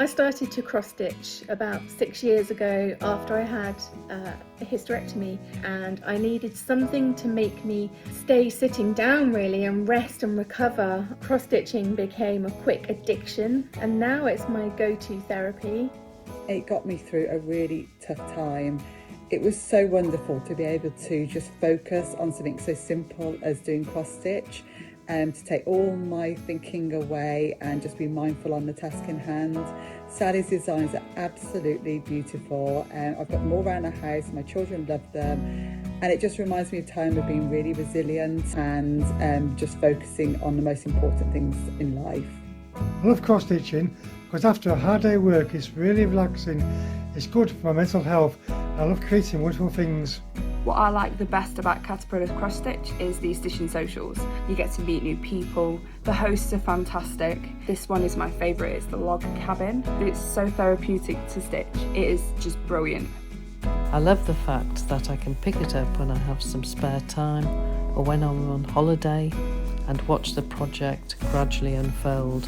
I started to cross stitch about 6 years ago after I had a hysterectomy, and I needed something to make me stay sitting down really and rest and recover. Cross stitching became a quick addiction, and now it's my go-to therapy. It got me through a really tough time. It was so wonderful to be able to just focus on something so simple as doing cross stitch, and to take all my thinking away and just be mindful on the task in hand. Sally's designs are absolutely beautiful, and I've got them all around the house. My children love them, and it just reminds me of time of being really resilient and just focusing on the most important things in life. I love cross stitching because after a hard day of work it's really relaxing, it's good for my mental health, and I love creating wonderful things. What I like the best about Caterpillar's cross stitch is the stitching socials. You get to meet new people, the hosts are fantastic. This one is my favourite, it's the log cabin. It's so therapeutic to stitch, it is just brilliant. I love the fact that I can pick it up when I have some spare time or when I'm on holiday and watch the project gradually unfold.